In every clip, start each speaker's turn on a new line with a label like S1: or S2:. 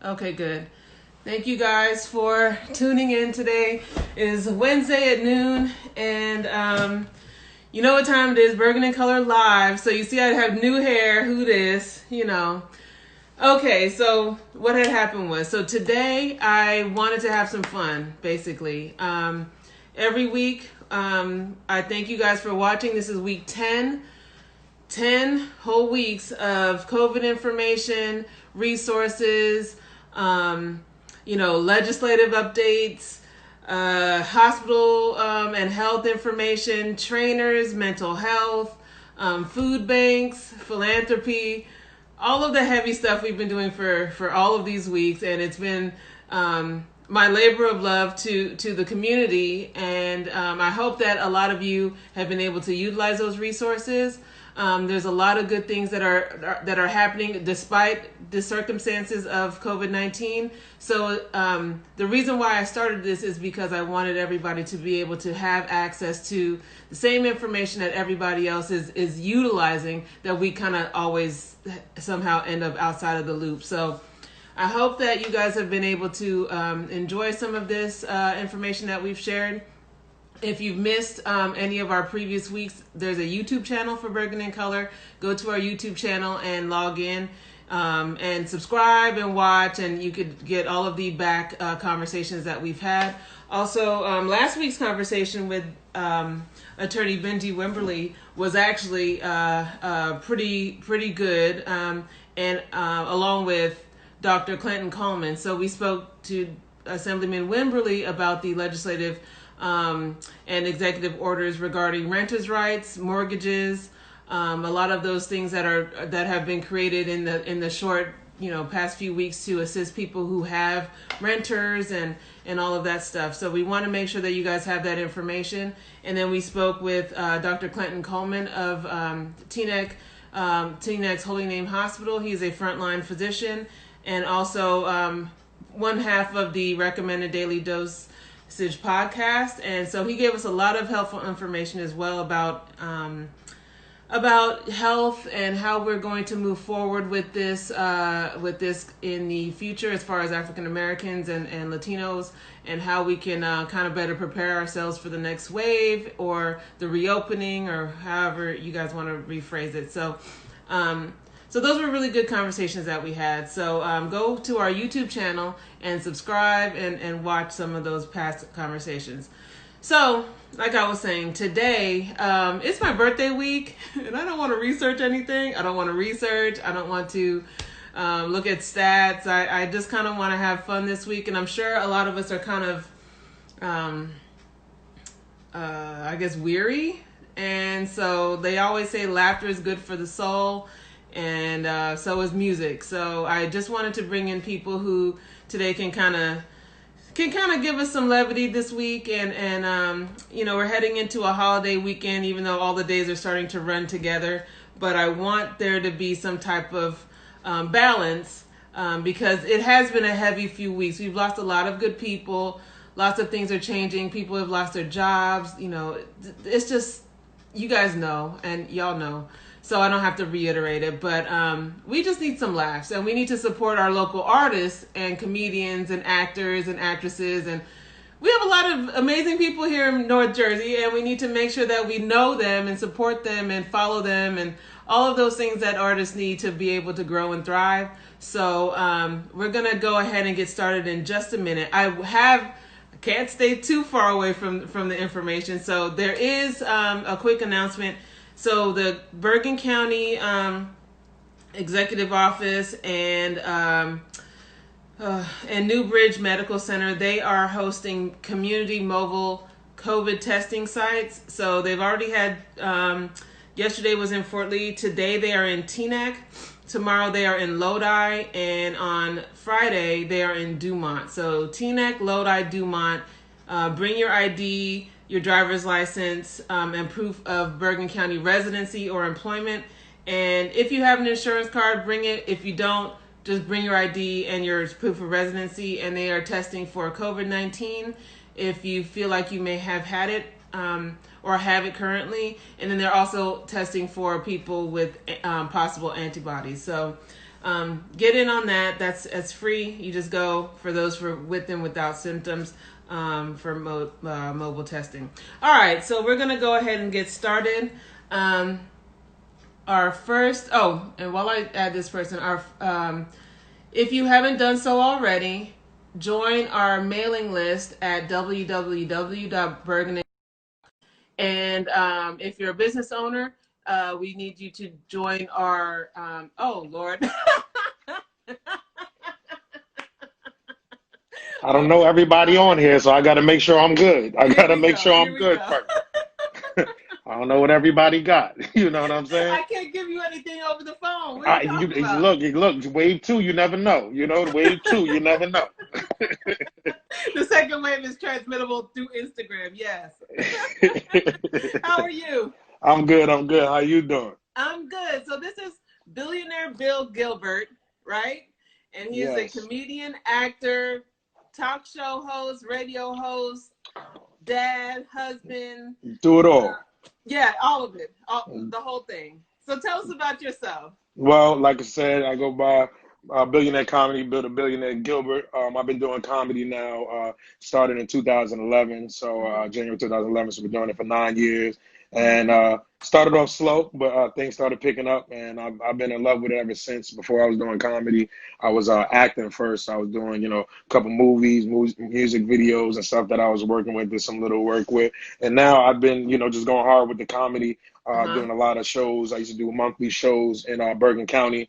S1: Okay, good. Thank you guys for tuning in. Today is Wednesday at noon, and you know what time it is, Bergen in Color Live. So you see I have new hair, who this, Okay, so what had happened was, so today I wanted to have some fun, basically. Every week, I thank you guys for watching. This is week 10. 10 whole weeks of COVID information, resources, legislative updates, hospital and health information, trainers, mental health, food banks, philanthropy, all of the heavy stuff we've been doing for all of these weeks. And it's been my labor of love to the community. And I hope that a lot of you have been able to utilize those resources. There's a lot of good things that are happening despite the circumstances of COVID-19. So the reason why I started this is because I wanted everybody to be able to have access to the same information that everybody else is utilizing, that we kind of always somehow end up outside of the loop. So I hope that you guys have been able to enjoy some of this information that we've shared. If you've missed any of our previous weeks, there's a YouTube channel for Bergen in Color. Go to our YouTube channel and log in and subscribe and watch, and you could get all of the back conversations that we've had. Also, last week's conversation with attorney Benji Wimberly was actually pretty good, and along with Dr. Clinton Coleman. So we spoke to Assemblyman Wimberly about the legislative and executive orders regarding renters' rights, mortgages, a lot of those things that have been created in the short past few weeks to assist people who have renters and all of that stuff. So we want to make sure that you guys have that information. And then we spoke with Dr. Clinton Coleman of Teanec's Holy Name Hospital. He's a frontline physician and also one half of the Recommended Daily Dose podcast. And so he gave us a lot of helpful information as well about health and how we're going to move forward with this in the future as far as African Americans and Latinos, and how we can kind of better prepare ourselves for the next wave or the reopening, or however you guys want to rephrase it. So those were really good conversations that we had. So go to our YouTube channel and subscribe and watch some of those past conversations. So, like I was saying, today, it's my birthday week, and I don't want to research anything. I don't want to research. I don't want to look at stats. I just kind of want to have fun this week, and I'm sure a lot of us are kind of, I guess, weary. And so they always say laughter is good for the soul. And so is music. So I just wanted to bring in people who today can kind of give us some levity this week. And we're heading into a holiday weekend, even though all the days are starting to run together. But I want there to be some type of balance because it has been a heavy few weeks. We've lost a lot of good people. Lots of things are changing. People have lost their jobs. It's just, you guys know, and y'all know. So I don't have to reiterate it, but we just need some laughs, and we need to support our local artists and comedians and actors and actresses. And we have a lot of amazing people here in North Jersey, and we need to make sure that we know them and support them and follow them and all of those things that artists need to be able to grow and thrive. So we're going to go ahead and get started in just a minute. I can't stay too far away from the information. So there is a quick announcement. So the Bergen County Executive Office and Newbridge Medical Center, they are hosting community mobile COVID testing sites. So they've already had, yesterday was in Fort Lee. Today they are in Teaneck. Tomorrow they are in Lodi. And on Friday they are in Dumont. So Teaneck, Lodi, Dumont. Bring your ID, your driver's license, and proof of Bergen County residency or employment. And if you have an insurance card, bring it. If you don't, just bring your ID and your proof of residency. And they are testing for COVID-19 if you feel like you may have had it or have it currently. And then they're also testing for people with possible antibodies. So Get in on that. That's free. You just go for those with and without symptoms for mobile testing. All right, so we're gonna go ahead and get started. Our first. Oh, and while I add this person, if you haven't done so already, join our mailing list at www.bergen. And if you're a business owner, we need you to join our. Oh Lord.
S2: I don't know everybody on here, so I got to make sure I'm good. I got to make sure I'm good first. I don't know what everybody got. You know what I'm saying?
S1: I can't give you anything over the phone. What are you talking about?
S2: Look, wave 2, you never know. You know, wave 2, you never know.
S1: The second wave is transmittable through Instagram, yes. How are you?
S2: I'm good. How you doing?
S1: I'm good. So this is Billionaire Bill Gilbert, right? And he's a comedian, actor, talk show host, radio host, dad, husband.
S2: Do it all.
S1: Yeah, all of it. The whole thing. So tell us about yourself.
S2: Well, like I said, I go by Billionaire Comedy, Bill the Billionaire Gilbert. I've been doing comedy now, started in 2011, so January 2011, so we're doing it for 9 years. And started off slow, but things started picking up, and I've been in love with it ever since. Before I was doing comedy, I was acting first. I was doing, a couple movies, music videos and stuff that I was working with, did some little work with. And now I've been, just going hard with the comedy, doing a lot of shows. I used to do monthly shows in Bergen County.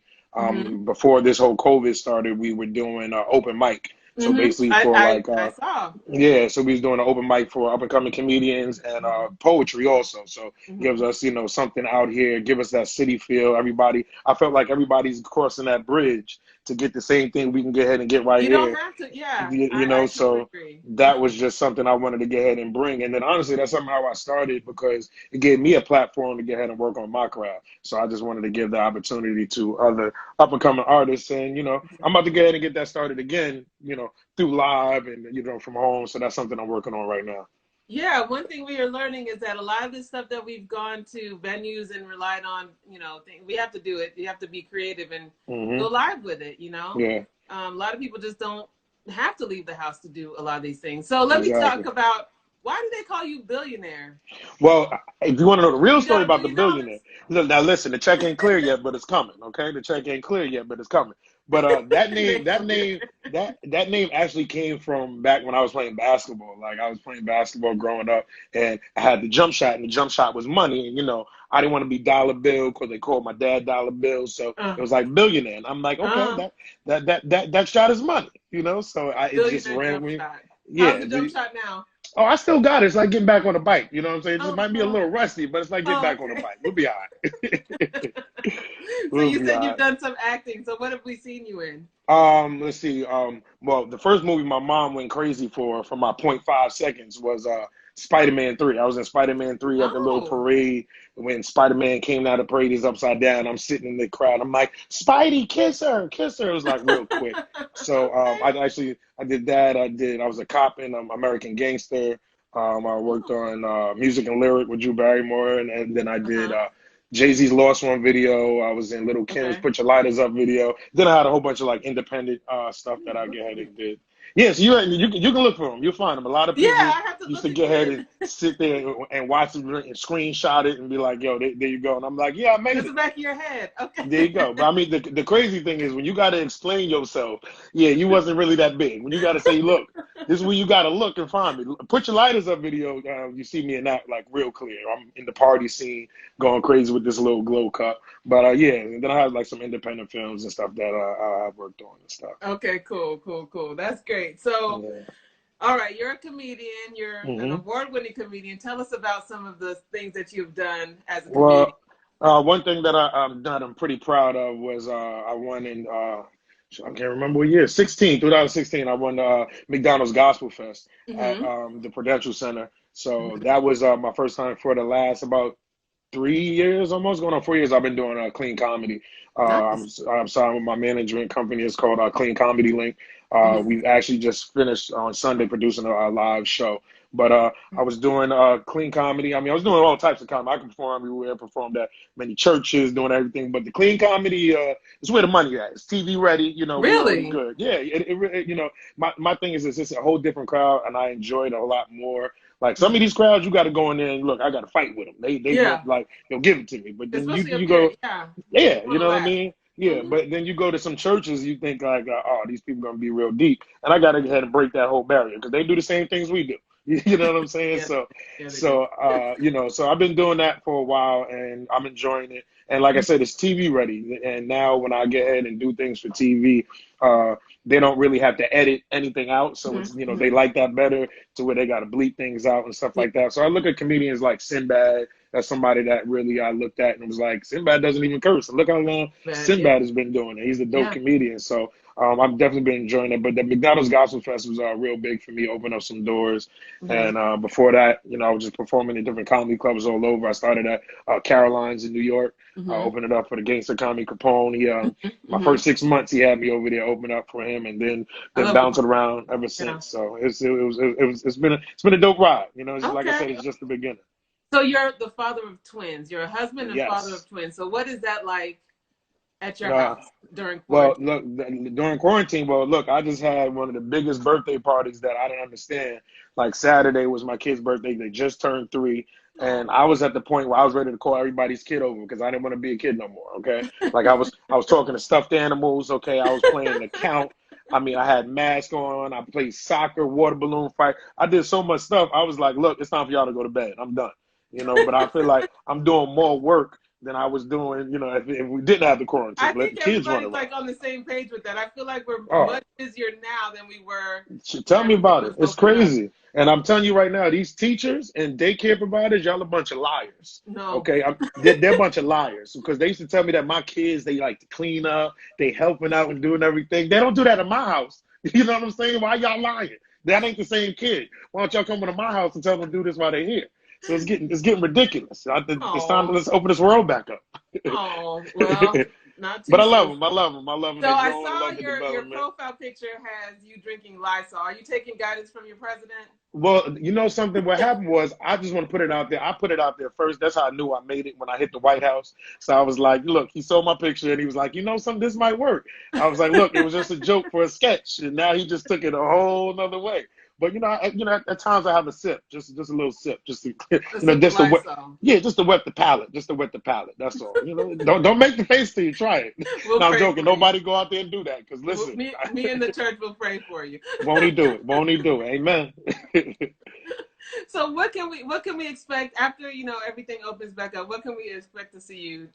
S2: Before this whole COVID started, we were doing open mic. So basically
S1: I saw.
S2: Yeah, so we was doing an open mic for up and coming comedians and poetry also. So gives us, something out here, give us that city feel. I felt like everybody's crossing that bridge to get the same thing we can get ahead and get right here.
S1: You don't have to, yeah.
S2: So
S1: agree.
S2: That was just something I wanted to get ahead and bring. And then honestly, that's somehow I started because it gave me a platform to get ahead and work on my craft. So I just wanted to give the opportunity to other up and coming artists. And, I'm about to get ahead and get that started again, through live and, from home. So that's something I'm working on right now.
S1: Yeah, one thing we are learning is that a lot of this stuff that we've gone to venues and relied on, we have to do it. You have to be creative and go live with it,
S2: Yeah.
S1: A lot of people just don't have to leave the house to do a lot of these things. So let me talk about, why do they call you Billionaire?
S2: Well, if you want to know the real story about the Billionaire, look, now listen, the check ain't clear yet, but it's coming, okay? The check ain't clear yet, but it's coming. But that name actually came from back when I was playing basketball. Like I was playing basketball growing up, and I had the jump shot, and the jump shot was money. And I didn't want to be Dollar Bill because they called my dad Dollar Bill, so it was like Billionaire. And I'm like, okay, that shot is money, So it just ran me. Yeah.
S1: How's the jump shot now?
S2: Oh, I still got it. It's like getting back on the bike. You know what I'm saying? It might be a little rusty, but it's like getting back on the bike. We'll be all right.
S1: So you said you've done some acting. So what have we seen you in?
S2: Let's see. Well, the first movie my mom went crazy for my 0.5 seconds was Spider-Man 3. I was in Spider-Man 3 at the little parade. When Spider-Man came out of the parade, he's upside down. I'm sitting in the crowd. I'm like, Spidey, kiss her, kiss her. It was like real quick. So I did that. I was a cop in American Gangster. I worked on Music and Lyric with Drew Barrymore, and then I did Jay-Z's Lost One video. I was in Little Kim's Put Your Lighters Up video. Then I had a whole bunch of like independent stuff that I get ahead and did. Yes, you can look for them. You'll find them. A lot of people used to get ahead and sit there and watch it and screenshot it and be like, yo, there you go. And I'm like, yeah, I made it.
S1: It's the back of your head. Okay.
S2: There you go. But I mean, the crazy thing is when you got to explain yourself, you wasn't really that big. When you got to say, look, this is where you got to look and find me. Put Your Lighters Up video, you see me in that like real clear. I'm in the party scene going crazy with this little glow cup. But and then I have like some independent films and stuff that I've worked on and stuff.
S1: Okay, cool. That's great. So, all right, you're a comedian. You're an award-winning comedian. Tell us about some of the things that you've done as a comedian.
S2: Well, one thing that I'm pretty proud of was I won in I can't remember what year, 2016. I won McDonald's Gospel Fest at the Prudential Center. So that was my first time for the last about 3 years, almost going on 4 years. I've been doing clean comedy.
S1: Nice.
S2: I'm signed with my management company. It's called Clean Comedy Link. We've actually just finished on Sunday producing a live show. But I was doing clean comedy. I mean, I was doing all types of comedy. I could perform everywhere, performed at many churches, doing everything. But the clean comedy is where the money at. It's TV ready. You know, we already
S1: Really?
S2: good. Yeah, you know, my thing is, it's just a whole different crowd, and I enjoy it a lot more. Like some of these crowds, you got to go in there and look. I got to fight with them. They
S1: Yeah.
S2: like they'll give it to me. But then
S1: Especially up
S2: you
S1: here.
S2: go,
S1: Yeah.
S2: yeah,
S1: You
S2: you
S1: want to
S2: know what I
S1: laugh.
S2: mean. Yeah, but then you go to some churches, you think like, oh, these people gonna be real deep, and I gotta go ahead and break that whole barrier because they do the same things we do. You know what I'm saying?
S1: Yeah.
S2: So,
S1: Yeah, they do.
S2: so you know, so I've been doing that for a while, and I'm enjoying it. And like I said, it's TV ready. And now when I get ahead and do things for TV, they don't really have to edit anything out. So it's, you know, they like that better to where they got to bleep things out and stuff like that. So I look at comedians like Sinbad. That's somebody that really I looked at and was like, Sinbad doesn't even curse. And look how long Sinbad has been doing it. He's a dope comedian. So I've definitely been enjoying it. But the McDonald's Gospel Fest was real big for me, opened up some doors. And before that, you know, I was just performing in different comedy clubs all over. I started at Caroline's in New York. Opened it up for the gangster comedy Capone. My first 6 months, he had me over there, open up for him, and then bounced it around ever since. So it's been a dope ride. You know, like I said, it's just the beginning.
S1: So you're the father of twins. You're a husband and
S2: Yes.
S1: father of twins. So what is that like at your house during quarantine?
S2: Well, look, during quarantine, look, I just had one of the biggest birthday parties that I didn't understand. Like Saturday was my kid's birthday. They just turned 3. And I was at the point where I was ready to call everybody's kid over because I didn't want to be a kid no more. Okay. Like I was talking to stuffed animals. Okay. I was playing the count. I mean, I had masks on. I played soccer, water balloon fight. I did so much stuff. I was like, look, it's time for y'all to go to bed. I'm done. You know, but I feel like I'm doing more work than I was doing, you know, if we didn't have the quarantine.
S1: I
S2: Let
S1: think
S2: the kids run
S1: everybody's
S2: around.
S1: like on the same page with that. I feel like we're much busier now than we were.
S2: Tell me about it. It's crazy.
S1: Up.
S2: And I'm telling you right now, these teachers and daycare providers, y'all a bunch of liars.
S1: No.
S2: Okay? They're a bunch of liars because they used to tell me that my kids, they like to clean up, they helping out and doing everything. They don't do that in my house. You know what I'm saying? Why y'all lying? That ain't the same kid. Why don't y'all come to my house and tell them to do this while they're here? So it's getting ridiculous. It's time to let's open this world back up.
S1: Oh, well, not too
S2: But I
S1: soon.
S2: love them.
S1: So I saw your profile picture has you drinking Lysol. Are you taking guidance from your president?
S2: Well, you know something? What happened was I just want to put it out there. I put it out there first. That's how I knew I made it when I hit the White House. So I was like, look, he saw my picture and he was like, you know something, this might work. I was like, look, it was just a joke for a sketch. And now he just took it a whole nother way. But at times I have a sip, just a little sip, just to just to wet the palate, That's all. You know, don't make the face till you try it.
S1: We'll
S2: no, I'm joking. Nobody go out there and do that because listen,
S1: me and the church will pray for you.
S2: Won't he do it? Won't he do it? Amen.
S1: So what can we expect after everything opens back up? What can we expect to see you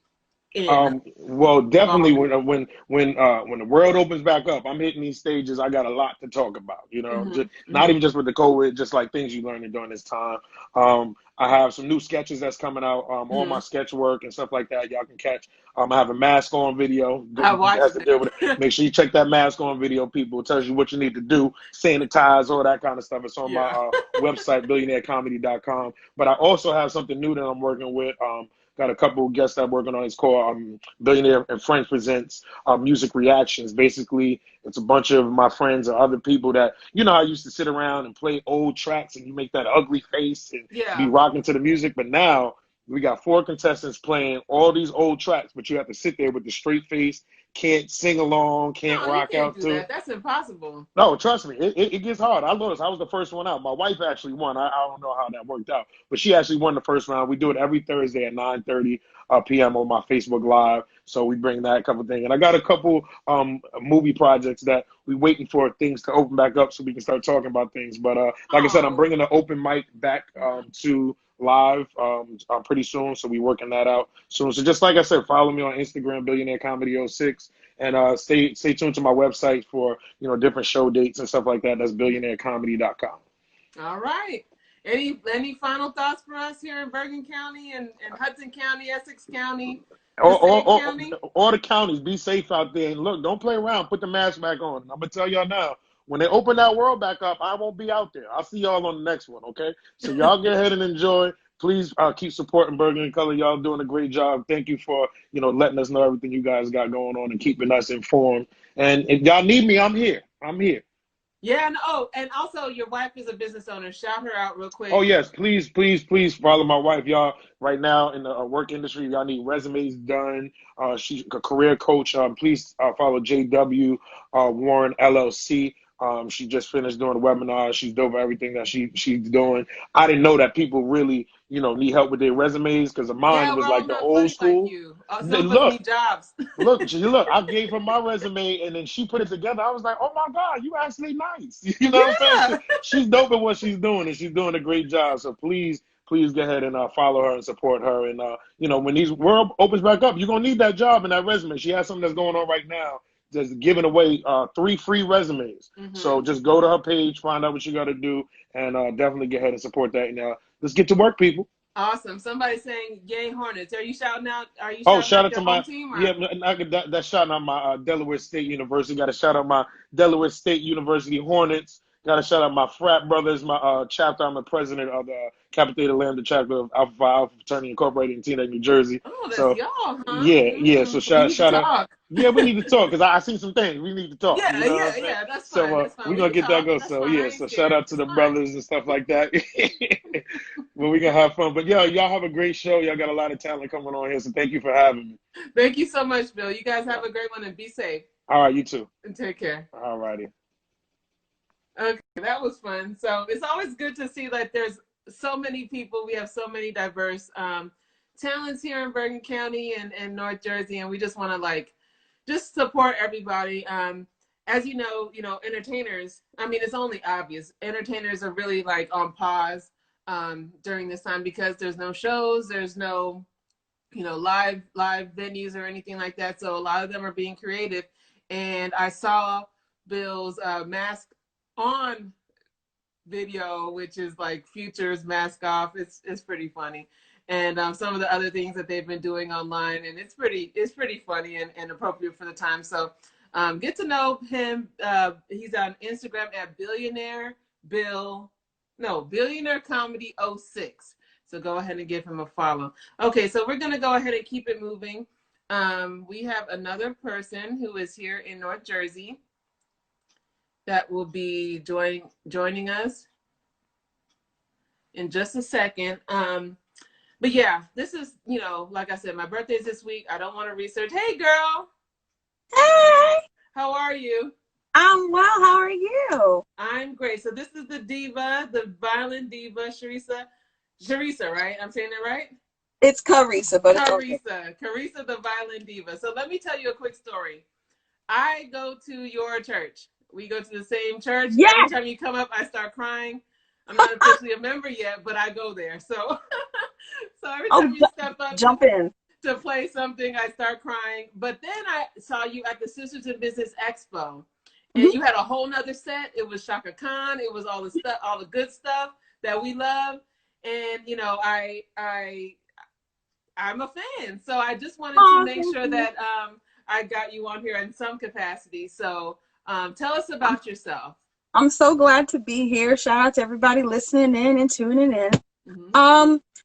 S1: in?
S2: Well, definitely when the world opens back up, I'm hitting these stages. I got a lot to talk about. You know, not even just with the COVID, just like things you learned during this time. I have some new sketches that's coming out. All my sketch work and stuff like that, y'all can catch. I have a mask on video.
S1: I watched it.
S2: Deal with it. Make sure you check that mask on video, people. It tells you what you need to do, sanitize, all that kind of stuff. It's on my website, billionairecomedy.com. But I also have something new that I'm working with. Got a couple of guests that I'm working on. It's called Billionaire and Friends Presents Music Reactions. Basically, it's a bunch of my friends or other people that, I used to sit around and play old tracks and you make that ugly face and be rocking to the music. But now we got 4 contestants playing all these old tracks, but you have to sit there with the straight face, can't sing along, can't rock out to it.
S1: That's impossible.
S2: No, trust me, it gets hard. I lost. I was the first one out. My wife actually won. I don't know how that worked out, but she actually won the first round. We do it every Thursday at 9:30 p.m. on my Facebook Live. So we bring that couple things. And I got a couple movie projects that we waiting for things to open back up so we can start talking about things. But like I said, I'm bringing the open mic back to live pretty soon, so we working that out soon. So just like I said, follow me on Instagram, Billionaire Comedy 06, and stay tuned to my website for different show dates and stuff like that. That's billionairecomedy.com.
S1: All right. Any final thoughts for us here in Bergen County and Hudson County, Essex County?
S2: All the counties, be safe out there. And look, don't play around. Put the mask back on. I'm gonna tell y'all now. When they open that world back up, I won't be out there. I'll see y'all on the next one, okay? So y'all get ahead and enjoy. Please keep supporting Bergen and Color. Y'all doing a great job. Thank you for, letting us know everything you guys got going on and keeping us informed. And if y'all need me, I'm here.
S1: Yeah, and and also your wife is a business owner. Shout her out real
S2: Oh
S1: quick.
S2: yes, please, please, please follow my wife, y'all. Right now in the work industry, y'all need resumes done. She's a career coach. Please follow JW Warren LLC. She just finished doing a webinar. She's dope at everything that she's doing. I didn't know that people really, need help with their resumes because mine
S1: Yeah,
S2: was
S1: we're all
S2: like the
S1: not
S2: old
S1: funny like
S2: school.
S1: you. Some of us
S2: Look,
S1: need jobs.
S2: look, I gave her my resume and then she put it together. I was like, oh my God, you actually nice. You know what I'm saying?
S1: Yeah.
S2: She's dope at what she's doing and she's doing a great job. So please, please go ahead and follow her and support her. And, when these world opens back up, you're going to need that job and that resume. She has something that's going on right now, just giving away 3 free resumes. So
S1: Hmm.
S2: just go to her page, find out what you got to do, and definitely go ahead and support that. And let's get to work, people.
S1: Awesome. Somebody's saying "Yay Hornets." Are you shouting out? Are you
S2: Oh,
S1: shouting
S2: shout
S1: out
S2: out to
S1: your home
S2: my
S1: team
S2: yeah,
S1: or?
S2: that's shouting out my Delaware State University. Got to shout out my Delaware State University Hornets. Got to shout out my frat brothers, my chapter. I'm the president of the Kappa Theta Lambda chapter of Alpha Phi Alpha Fraternity Incorporated in Teaneck, New Jersey.
S1: Oh, that's
S2: So
S1: y'all, huh?
S2: yeah. So
S1: We
S2: shout
S1: need to
S2: shout out.
S1: talk.
S2: Yeah, we need to talk because I seen some things. We need to talk.
S1: Yeah,
S2: You know what I'm
S1: yeah,
S2: saying?
S1: yeah. That's fine.
S2: So
S1: That's fine.
S2: we're
S1: We
S2: gonna
S1: can
S2: get that
S1: talk.
S2: go.
S1: That's
S2: So
S1: fine. I
S2: yeah.
S1: ain't
S2: So shout
S1: scared.
S2: out to
S1: It's
S2: the
S1: fine.
S2: brothers and stuff like that. Well, we gonna have fun. But yeah, y'all have a great show. Y'all got a lot of talent coming on here. So thank you for having me.
S1: Thank you so much, Bill. You guys have a great one and be safe
S2: All right, you too.
S1: and take care.
S2: All righty.
S1: Okay, that was fun. So it's always good to see that there's so many people. We have so many diverse talents here in Bergen County and North Jersey, and we just want to just support everybody. As entertainers. I mean, it's only obvious. Entertainers are really like on pause during this time because there's no shows, there's no live venues or anything like that. So a lot of them are being creative, and I saw Bill's mask on video, which is like Future's mask off. It's pretty funny, and some of the other things that they've been doing online, and it's pretty funny and appropriate for the time. So get to know him. He's on Instagram at Billionaire Comedy '06. So go ahead and give him a follow. Okay, so we're gonna go ahead and keep it moving. We have another person who is here in North Jersey that will be joining us in just a second. But yeah, this is, like I said, my birthday's this week. I don't want to research. Hey, girl.
S3: Hey,
S1: How are you?
S3: I'm well. How are you?
S1: I'm great. So this is the diva, the Violin Diva, Sharisa. Sharisa, right? I'm saying it right?
S3: It's Carissa, but it's okay.
S1: Carissa, the Violin Diva. So let me tell you a quick story. I go to your church. We go to the same church.
S3: Yes.
S1: Every time you come up, I start crying. I'm not officially a member yet, but I go there. So, so every time you step up,
S3: jump in
S1: to play something, I start crying. But then I saw you at the Sisters in Business Expo, and you had a whole nother set. It was Shaka Khan. It was all the stuff, all the good stuff that we love. And I'm a fan, so I just wanted to make sure that I got you on here in some capacity. So tell us about yourself.
S3: I'm so glad to be here. Shout out to everybody listening in and tuning in.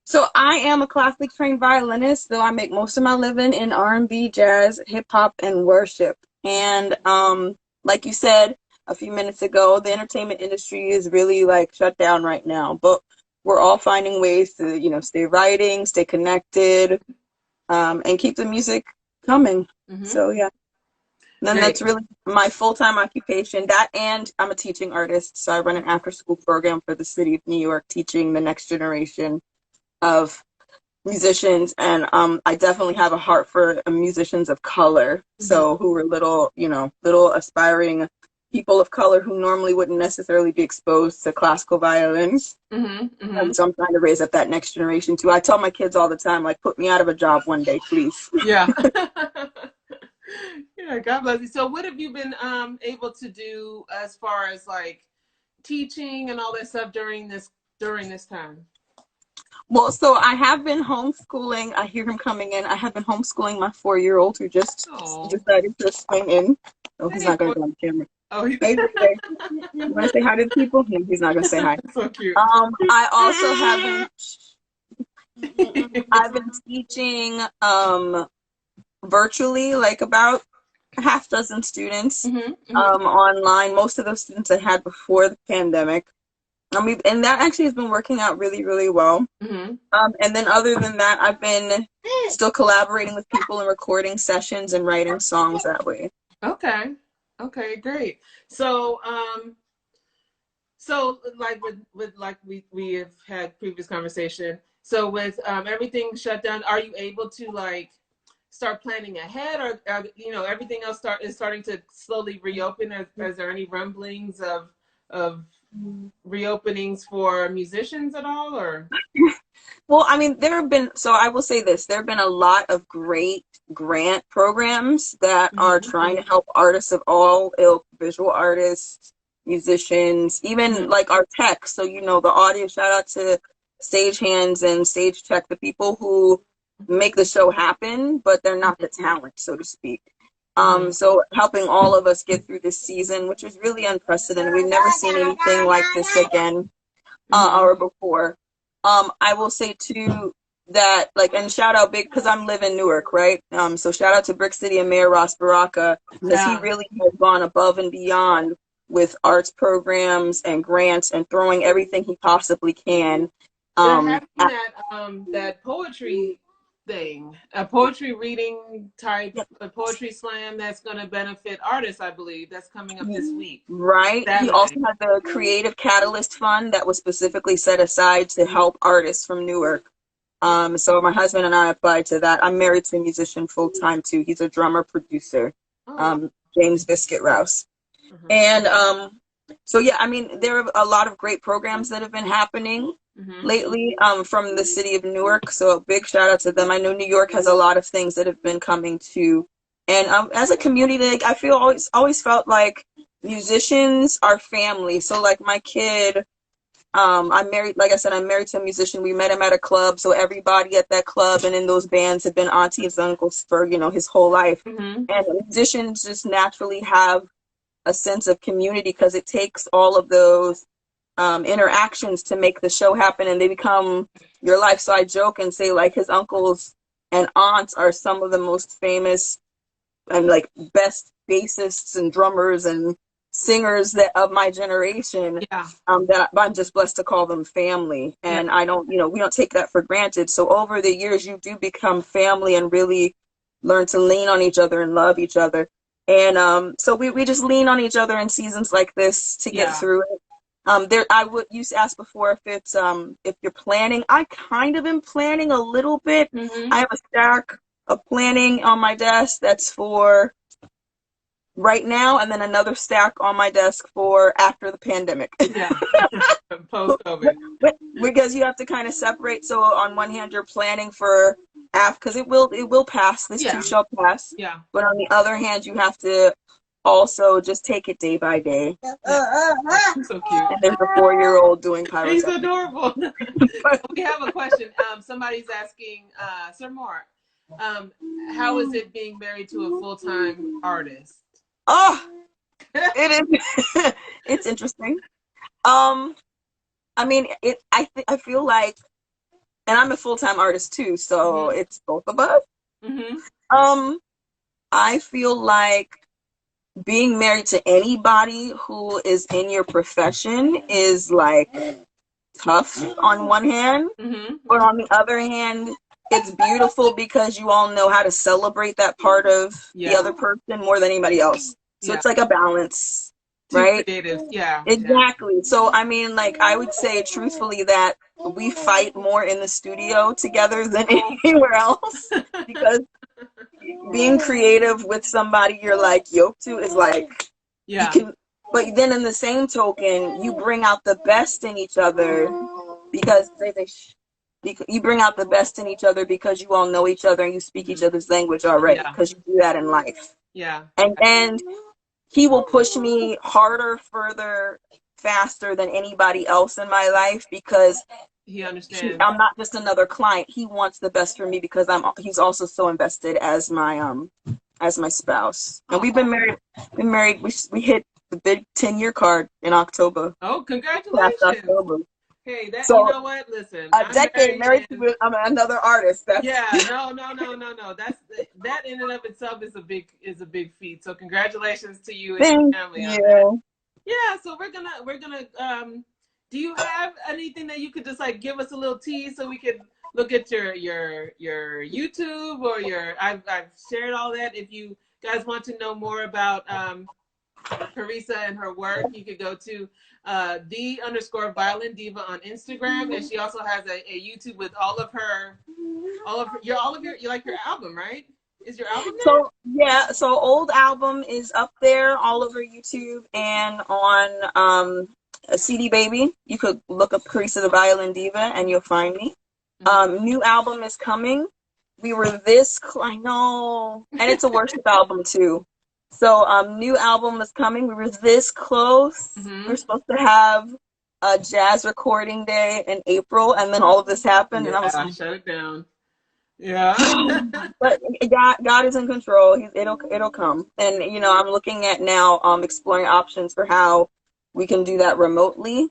S3: So I am a classically trained violinist, though I make most of my living in R&B, jazz, hip hop, and worship. And like you said a few minutes ago, the entertainment industry is really like shut down right now, but we're all finding ways to, stay writing, stay connected, and keep the music coming. So yeah. And then that's really my full-time occupation. That, and I'm a teaching artist, so I run an after-school program for the city of New York, teaching the next generation of musicians. And I definitely have a heart for musicians of color, so who are little aspiring people of color who normally wouldn't necessarily be exposed to classical violins. And so I'm trying to raise up that next generation too. I tell my kids all the time, like, put me out of a job one day, please.
S1: Yeah. Yeah, God bless you. So what have you been able to do as far as like teaching and all that stuff during this time?
S3: Well, so I have been homeschooling. I hear him coming in. I have been homeschooling my 4-year-old who just decided to swing in. Oh, he's not going to go on the camera.
S1: Oh, he's
S3: hey, you want to say hi to the people? He's not going to say hi.
S1: So cute.
S3: I also I've been teaching virtually, like about half dozen students online. Most of those students I had before the pandemic. And that actually has been working out really, really well. And then other than that, I've been still collaborating with people and recording sessions and writing songs that way.
S1: Okay. Okay, great. So, so like with like we have had previous conversation. So with everything shut down, are you able to like start planning ahead, or you know, everything else is starting to slowly reopen? Is there any rumblings of reopenings for musicians at all, or?
S3: Well, I mean, I will say this, there have been a lot of great grant programs that are trying to help artists of all ilk, visual artists, musicians, even like our tech. So, you know, the audio, shout out to Stagehands and Stage Tech, the people who make the show happen, but they're not the talent, so to speak. So helping all of us get through this season, which was really unprecedented. We've never seen anything like this again or before. I will say too that, like, and shout out big, because I'm live in Newark, right? So shout out to Brick City and Mayor Ross Baraka, because he really has gone above and beyond with arts programs and grants and throwing everything he possibly can.
S1: They're having that poetry thing, a poetry reading type, a poetry slam that's going to benefit artists, I believe. That's coming up this week.
S3: Right. Saturday. He also had the Creative Catalyst Fund that was specifically set aside to help artists from Newark. So my husband and I applied to that. I'm married to a musician full time too. He's a drummer producer, James Biscuit Rouse. And so yeah, I mean, there are a lot of great programs that have been happening lately from the city of Newark. So a big shout out to them. I know New York has a lot of things that have been coming too. And as a community, I feel always felt like musicians are family. So like my kid, I'm married, like I said, I'm married to a musician. We met him at a club. So everybody at that club and in those bands have been aunties and uncles for, you know, his whole life. And musicians just naturally have a sense of community because it takes all of those interactions to make the show happen, and they become your life. So I joke and say, like, his uncles and aunts are some of the most famous and like best bassists and drummers and singers that of my generation. That I'm just blessed to call them family, and I don't, you know, we don't take that for granted. So over the years, you do become family and really learn to lean on each other and love each other. And so we just lean on each other in seasons like this to get through it. You asked before if it's if you're planning. I kind of am planning a little bit. I have a stack of planning on my desk that's for right now, and then another stack on my desk for after the pandemic. Post-COVID. Because you have to kind of separate. So on one hand, you're planning for after, because it will pass. This too shall pass. But on the other hand, you have to also just take it day by day. So cute. And there's a 4-year-old doing pyrotechnics.
S1: He's adorable. We have a question. Somebody's asking, Sir Mark, how is it being married to a full-time artist?
S3: Oh, it is. It's interesting. I mean, I feel like, and I'm a full-time artist too, so it's both of us. I feel like being married to anybody who is in your profession is like tough on one hand, but on the other hand, it's beautiful because you all know how to celebrate that part of the other person more than anybody else. So it's like a balance, right?
S1: Creative.
S3: Exactly. So I mean, like, I would say truthfully that we fight more in the studio together than anywhere else, because being creative with somebody you're like yoked to is like, you can, but then in the same token, you bring out the best in each other because you bring out the best in each other because you all know each other and you speak each other's language already, because you do that in life. And he will push me harder, further, faster than anybody else in my life because
S1: he understands.
S3: I'm not just another client. He wants the best for me because he's also so invested as my spouse. And we've been married. We hit the big 10-year card in October.
S1: Oh, congratulations. Last October. Hey,
S3: so,
S1: you know what? Listen,
S3: a decade married to another artist.
S1: No. That's that in and of itself is a big feat. So congratulations to you and
S3: Thank
S1: your family
S3: you.
S1: on that. Yeah, so we're gonna do you have anything that you could just like give us a little tease so we could look at your YouTube or I've shared all that. If you guys want to know more about Carissa and her work, you could go to _Violin Diva on Instagram, and she also has a YouTube with all of your album, right? Is your album there?
S3: So yeah, so old album is up there all over YouTube and on a CD Baby. You could look up Carissa the Violin Diva and you'll find me. New album is coming. We were I know, and it's a worship album too. So new album is coming. We were this close. We're supposed to have a jazz recording day in April, and then all of this happened, and I was like,
S1: shut it down. Yeah.
S3: But God is in control. It'll come. And I'm looking at now exploring options for how we can do that remotely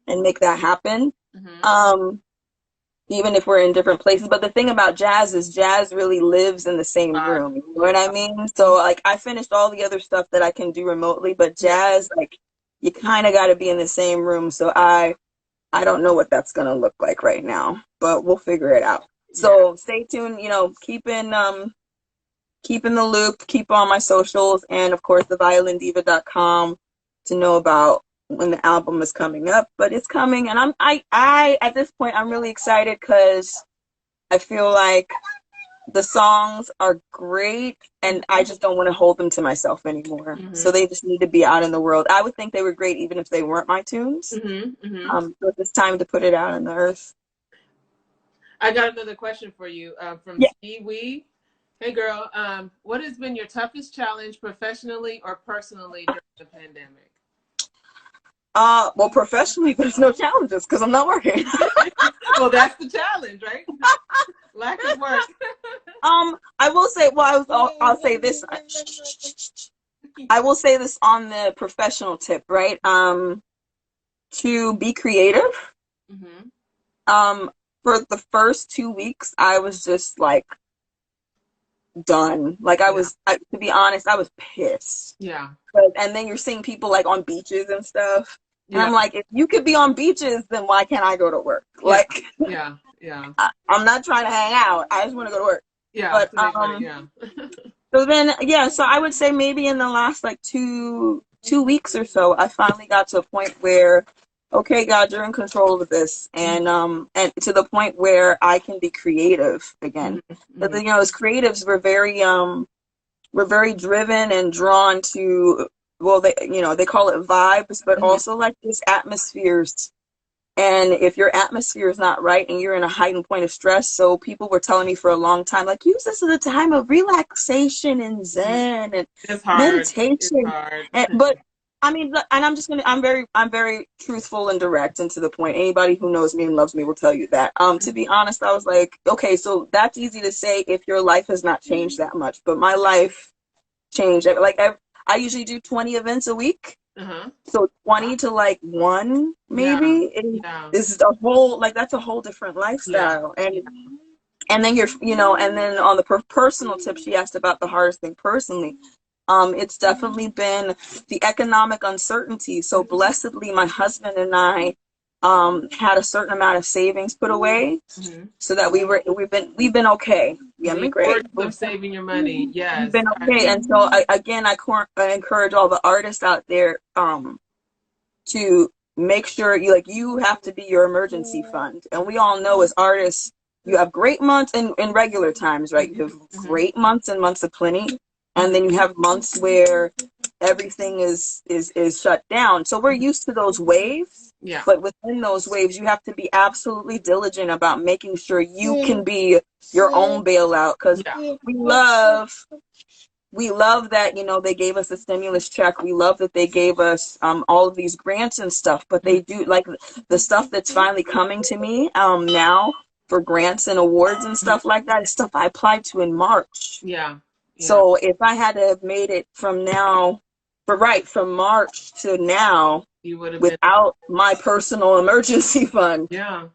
S3: and make that happen. Even if we're in different places. But the thing about jazz is jazz really lives in the same room. You know what I mean? So like I finished all the other stuff that I can do remotely, but jazz, like you kind of got to be in the same room. So I don't know what that's going to look like right now, but we'll figure it out. So stay tuned, keep in the loop, keep on my socials, and of course theviolindiva.com to know about when the album is coming up. But it's coming, and I at this point I'm really excited because I feel like the songs are great and I just don't want to hold them to myself anymore. So they just need to be out in the world. I would think they were great even if they weren't my tunes. So it's time to put it out on the earth.
S1: I got another question for you from Steve Wee. Hey girl, what has been your toughest challenge professionally or personally during the pandemic?
S3: Well, professionally, there's no challenges because I'm not working.
S1: Well, that's the challenge, right? Lack of work.
S3: I will say, I'll say this. I will say this on the professional tip, right? To be creative. For the first 2 weeks, I was just like done. Like to be honest, I was pissed. Yeah. And then you're seeing people like on beaches and stuff. And I'm like, if you could be on beaches, then why can't I go to work? Like, I'm not trying to hang out. I just want to go to work. Yeah. But, so then, so I would say maybe in the last like two weeks or so, I finally got to a point where, okay, God, you're in control of this. And to the point where I can be creative again. But as creatives, we're very driven and drawn to, well, they call it vibes, but also like these atmospheres. And if your atmosphere is not right and you're in a heightened point of stress, so people were telling me for a long time, like, use this as a time of relaxation and zen and meditation. It's hard. But I mean, and I'm very truthful and direct and to the point. Anybody who knows me and loves me will tell you that. To be honest, I was like, okay, so that's easy to say if your life has not changed that much, but my life changed. Like I usually do 20 events a week. So 20 to like 1 maybe. This is that's a whole different lifestyle. And then and then on the personal tip, she asked about the hardest thing personally. It's definitely been the economic uncertainty. So blessedly, my husband and I had a certain amount of savings put away, so that we've been okay. We haven't been great.
S1: Of saving your money, yes.
S3: We've been okay, and so I encourage all the artists out there to make sure you have to be your emergency fund. And we all know as artists, you have great months in regular times, right? You have great months and months of plenty. And then you have months where everything is shut down. So we're used to those waves. Yeah. But within those waves, you have to be absolutely diligent about making sure you can be your own bailout. Because we love that, they gave us a stimulus check. We love that they gave us all of these grants and stuff. But they do, like, the stuff that's finally coming to me now for grants and awards and stuff like that is stuff I applied to in March. Yeah. So if I had to have made it from March to now, you would have without my personal emergency fund. Yeah.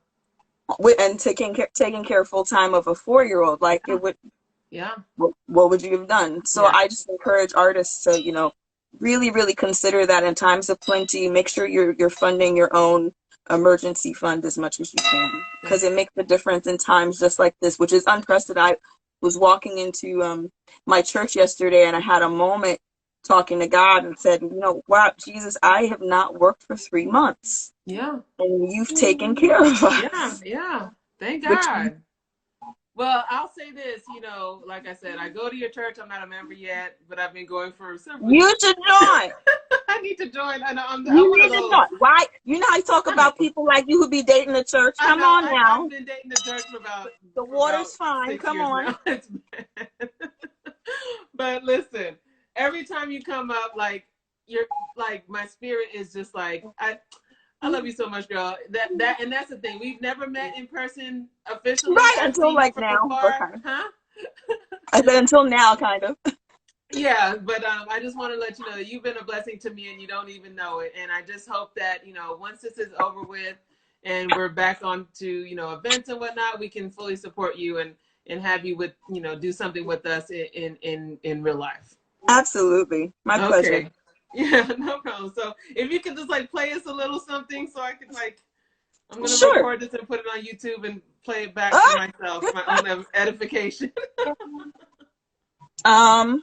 S3: And taking care full time of a 4-year-old, like it would,
S1: Yeah.
S3: What would you have done? So I just encourage artists to, you know, really, really consider that in times of plenty. Make sure you're funding your own emergency fund as much as you can, because it makes a difference in times just like this, which is unprecedented. I was walking into my church yesterday, and I had a moment talking to God and said, you know, wow, Jesus, I have not worked for 3 months.
S1: Yeah.
S3: And you've taken care of us.
S1: Yeah, yeah. Thank God. Well, I'll say this, you know, like I said, I go to your church. I'm not a member yet, but I've been going for several years.
S3: You should join.
S1: I need to join. I'm
S3: You need to join. Why? You know how you talk about people like you who be dating the church? Come on now.
S1: I've been dating the church for about
S3: the water's fine. Come on.
S1: But listen, every time you come up, like you're like my spirit is just like I love you so much, girl. And that's the thing. We've never met in person officially.
S3: Right, until like now. Huh? I said until now, kind of.
S1: Yeah, but I just want to let you know that you've been a blessing to me and you don't even know it. And I just hope that, you know, once this is over with and we're back on to, you know, events and whatnot, we can fully support you and have you with, you know, do something with us in real life.
S3: Absolutely. My pleasure.
S1: Yeah, no problem. So if you could just like play us a little something so I could like, I'm going to record this and put it on YouTube and play it back to myself, my own edification.
S3: I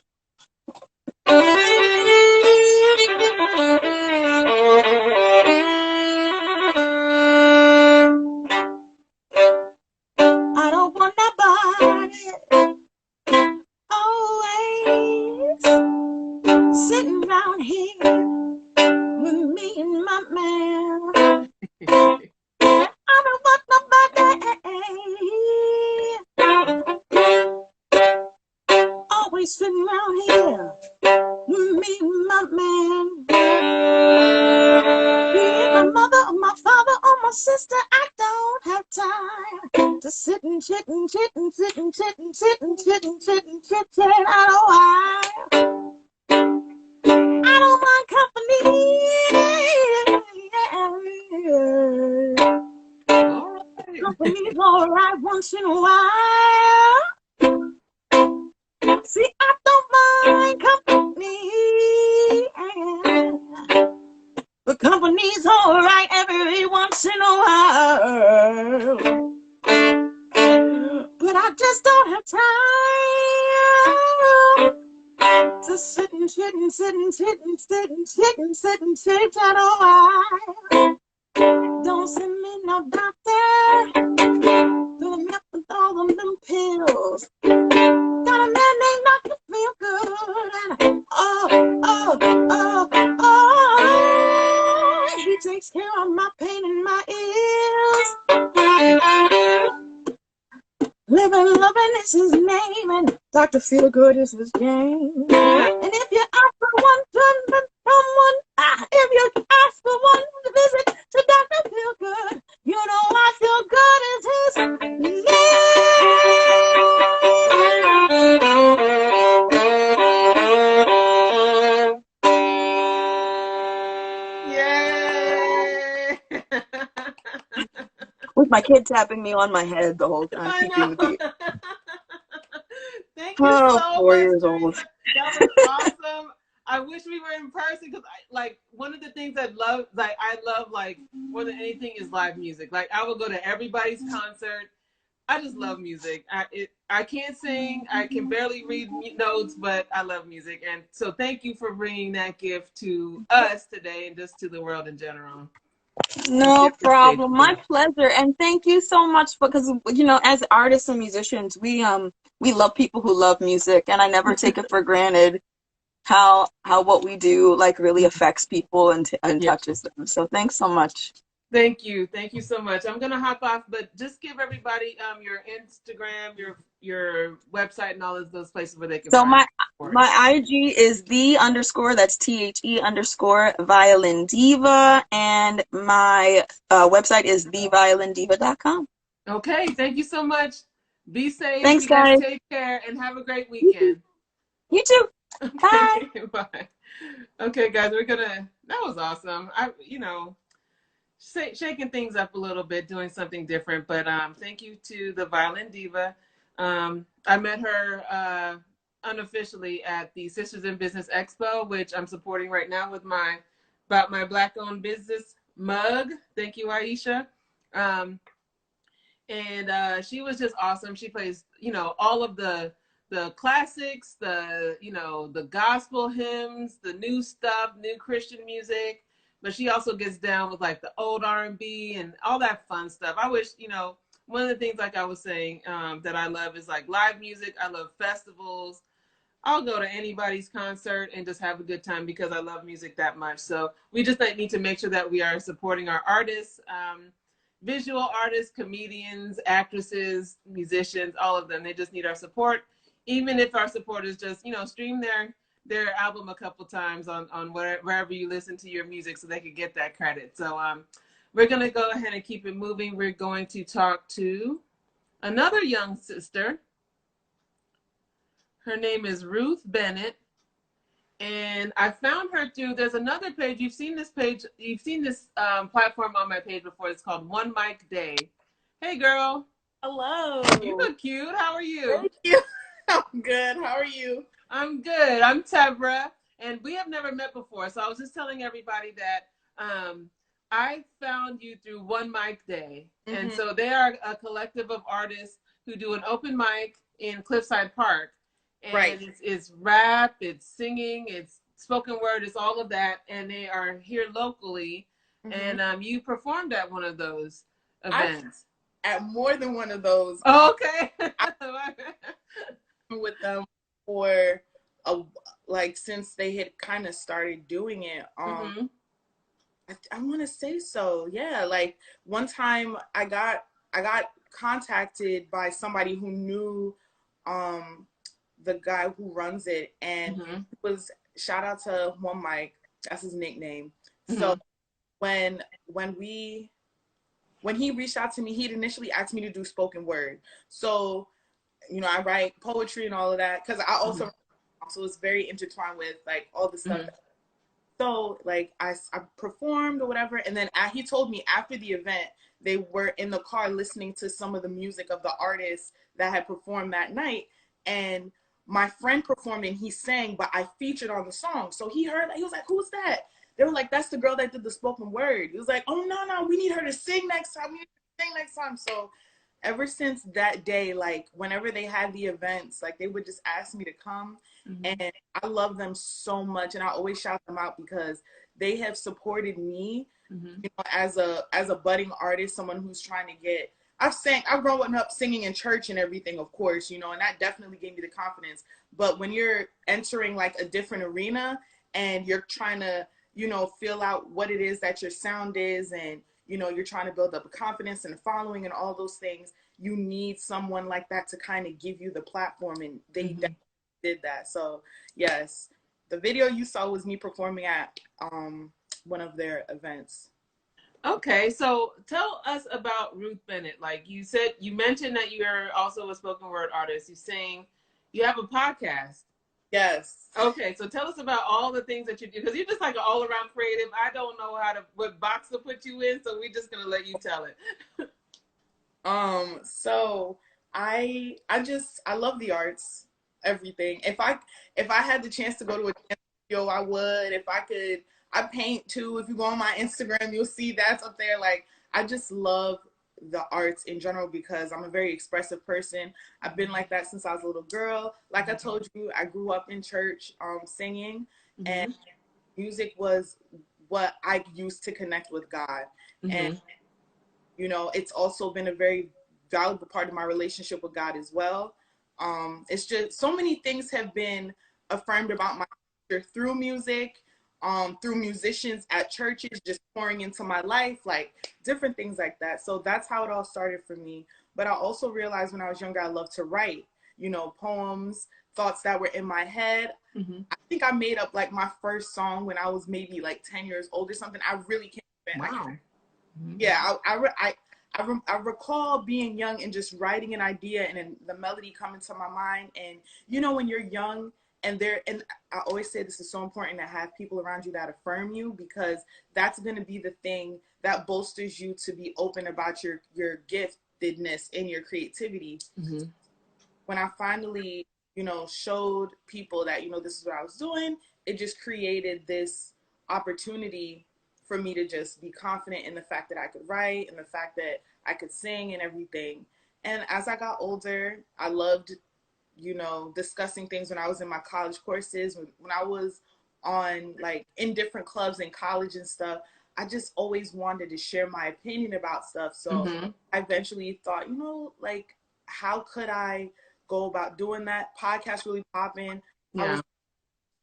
S3: don't want nobody always sitting around here with me and my man. I don't want nobody always sitting around here with me and my man. Being my mother or my father or my sister, I don't have time to sit and chit and chit and sit and chit and chit and chit and chit and chit chat. I don't mind company. Company's all right once in a while. See, I don't mind company, but company's all right every once in a while. But I just don't have time to sit and chit and sit and chit and sit and chit and sit and chit chat a while. Don't send me no doctor. Fill me up with all of them pills. Got a man named Dr. Feel Good. And he takes care of my pain and my ears. Living, loving is his name, and Dr. Feel Good is his game. And if you ask for one from someone, if you ask for one to visit to Dr. Feel Good, you know I feel good is his name.
S1: Yay!
S3: With my kid tapping me on my head the whole time, keeping the beat.
S1: Thank you so
S3: 4
S1: much.
S3: years old.
S1: That was awesome. I wish we were in person because like one of the things I love like more than anything is live music. Like I will go to everybody's concert. I just love music. I can't sing. I can barely read notes, but I love music. And so thank you for bringing that gift to us today and just to the world in general.
S3: No problem. My pleasure. And thank you so much because, you know, as artists and musicians, we love people who love music, and I never take it for granted how what we do like really affects people and touches them. So thanks so much.
S1: Thank you so much. I'm gonna hop off, but just give everybody your Instagram, your website, and all of those places where they can.
S3: So my IG is that's THE_Violin Diva, and my website is theviolindiva.com.
S1: Okay, thank you so much. Be safe.
S3: Thanks, guys.
S1: Take care and have a great weekend.
S3: You too. Bye.
S1: Bye. Okay, guys, that was awesome. Shaking things up a little bit, doing something different. But thank you to the Violin Diva. I met her unofficially at the Sisters in Business Expo, which I'm supporting right now with my About My Black-Owned Business mug. Thank you, Aisha. And she was just awesome. She plays, all of the classics, the gospel hymns, the new stuff, new Christian music. But she also gets down with like the old R&B and all that fun stuff. I wish, one of the things, like I was saying, that I love is like live music. I love festivals. I'll go to anybody's concert and just have a good time because I love music that much. So we just need to make sure that we are supporting our artists, visual artists, comedians, actresses, musicians, all of them. They just need our support. Even if our support is just, stream their album a couple times on wherever you listen to your music so they could get that credit. So we're going to go ahead and keep it moving. We're going to talk to another young sister. Her name is Ruth Bennett. And I found her through, there's another page. You've seen this platform on my page before. It's called One Mic Day. Hey, girl.
S4: Hello.
S1: You look cute. How are you?
S4: Thank you. I'm good. How are you?
S1: I'm good. I'm Tebra, and we have never met before. So I was just telling everybody that I found you through One Mic Day. Mm-hmm. And so they are a collective of artists who do an open mic in Cliffside Park. And
S4: right.
S1: It's rap, it's singing, it's spoken word, it's all of that. And they are here locally. Mm-hmm. And you performed at one of those events.
S4: At more than one of those.
S1: Oh, okay.
S4: With them for since they had kind of started doing it.
S1: Mm-hmm.
S4: I want to say so. Yeah. Like one time I got contacted by somebody who knew the guy who runs it, and mm-hmm. was shout out to One Mic, that's his nickname. Mm-hmm. So when he reached out to me, he'd initially asked me to do spoken word. So, I write poetry and all of that because I also mm-hmm. so it's very intertwined with like all the stuff. Mm-hmm. So like I performed or whatever, and then he told me after the event they were in the car listening to some of the music of the artists that had performed that night, and my friend performed and he sang, but I featured on the song. So he heard, he was like, "Who's that?" They were like, "That's the girl that did the spoken word." He was like, "Oh, no, we need her to sing next time. We need her to sing next time." So ever since that day, like whenever they had the events, like they would just ask me to come. Mm-hmm. And I love them so much. And I always shout them out because they have supported me, mm-hmm. As a budding artist, someone who's trying to get, I've grown up singing in church and everything, of course, and that definitely gave me the confidence. But when you're entering like a different arena and you're trying to, feel out what it is that your sound is, and, you're trying to build up a confidence and a following and all those things, you need someone like that to kind of give you the platform. And they mm-hmm. definitely did that. So yes, the video you saw was me performing at one of their events.
S1: Okay, so tell us about Ruth Bennett. Like you mentioned that you're also a spoken word artist. You sing, you have a podcast.
S4: Yes.
S1: Okay, so tell us about all the things that you do, because you're just like an all-around creative. I don't know what box to put you in, so we're just gonna let you tell it.
S4: So I love the arts, everything. If I had the chance to go to a dance studio, I would. If I could. I paint too. If you go on my Instagram, you'll see that's up there. Like, I just love the arts in general because I'm a very expressive person. I've been like that since I was a little girl. Like I told you, I grew up in church singing, mm-hmm. and music was what I used to connect with God. Mm-hmm. And, it's also been a very valuable part of my relationship with God as well. It's just so many things have been affirmed about my culture through music. Through musicians at churches, just pouring into my life, like different things like that. So that's how it all started for me. But I also realized when I was younger, I loved to write, poems, thoughts that were in my head. Mm-hmm. I think I made up like my first song when I was maybe like 10 years old or something. I really can't remember. Wow. Mm-hmm. Yeah, I recall being young and just writing an idea and then the melody coming to my mind. And, when you're young, and I always say this is so important to have people around you that affirm you, because that's going to be the thing that bolsters you to be open about your giftedness and your creativity. Mm-hmm. when I finally, showed people that, this is what I was doing, it just created this opportunity for me to just be confident in the fact that I could write and the fact that I could sing and everything. And as I got older, I loved, discussing things when I was in my college courses, when I was on like in different clubs in college and stuff. I just always wanted to share my opinion about stuff. So I eventually thought, like, how could I go about doing that? Podcast really popping.
S1: Yeah.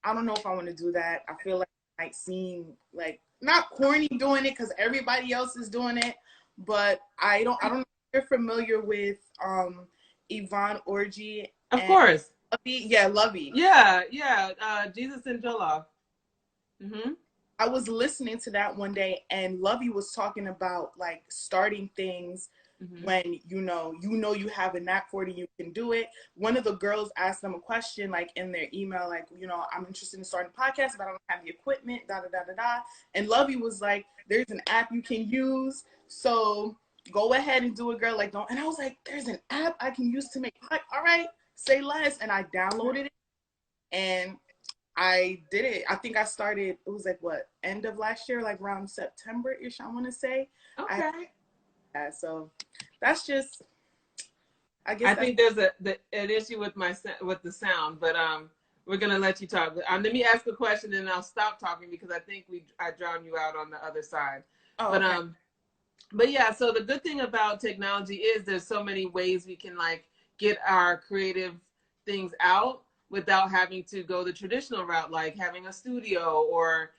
S4: I don't know if I want to do that. I feel like it might seem like not corny doing it because everybody else is doing it, but I don't know if you're familiar with Yvonne Orji.
S1: Of course.
S4: Lovey. Yeah, Lovey.
S1: Yeah. Jesus and Jollof.
S4: I was listening to that one day, and Lovey was talking about like starting things when you have a knack for it and you can do it. One of the girls asked them a question like in their email, like, I'm interested in starting a podcast, but I don't have the equipment, da da da da da. And Lovey was like, there's an app you can use, so go ahead and do it, girl. Like, don't. And I was like, there's an app I can use to make. All right, say less. And I downloaded it, and I did it. I think I started, it was like end of last year, like around September-ish, I want to say.
S1: Okay.
S4: So that's just, I guess.
S1: I think there's an issue with the sound, but we're gonna let you talk. Let me ask a question and I'll stop talking because I think I drowned you out on the other side.
S4: Oh,
S1: but
S4: okay.
S1: But yeah. So the good thing about technology is there's so many ways we can like get our creative things out without having to go the traditional route, like having a studio or,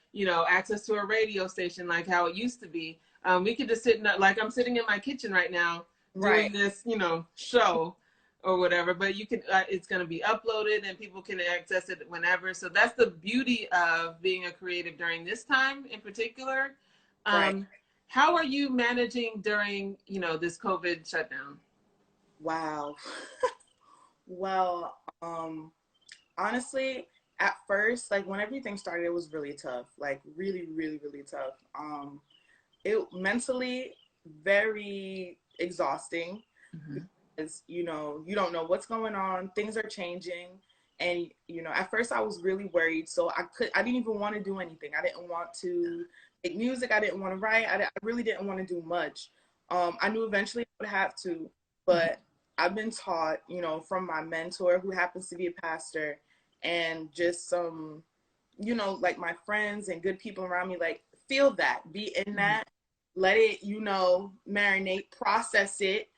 S1: access to a radio station, like how it used to be. We could just sit like I'm sitting in my kitchen right now doing this, show or whatever, but you can, it's going to be uploaded and people can access it whenever. So that's the beauty of being a creative during this time in particular. How are you managing during, this COVID shutdown?
S4: Wow. Well, honestly, at first, like when everything started, it was really tough, like really, really, really tough. It mentally very exhausting because, you don't know what's going on. Things are changing. And, at first I was really worried. So I didn't even want to do anything. I didn't want to make music. I didn't want to write. I really didn't want to do much. I knew eventually I would have to, but I've been taught, from my mentor who happens to be a pastor and just some, like my friends and good people around me, like feel that, be in that, let it, marinate, process it.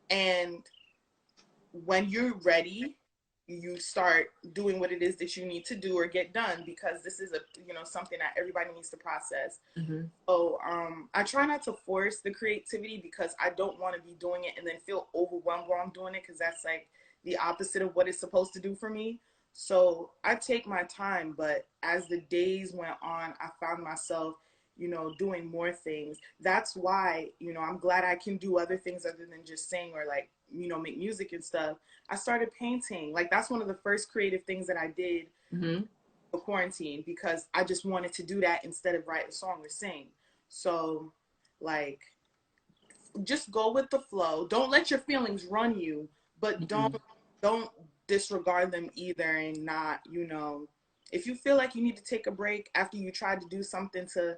S4: And when you're ready, you start doing what it is that you need to do or get done, because this is something that everybody needs to process. So I try not to force the creativity because I don't want to be doing it and then feel overwhelmed while I'm doing it, because that's like the opposite of what it's supposed to do for me. So I take my time, but as the days went on, I found myself doing more things. That's why, I'm glad I can do other things other than just sing or like, make music and stuff. I started painting. Like that's one of the first creative things that I did for quarantine, because I just wanted to do that instead of write a song or sing. So like, just go with the flow. Don't let your feelings run you, but don't disregard them either. And not, if you feel like you need to take a break after you tried to do something to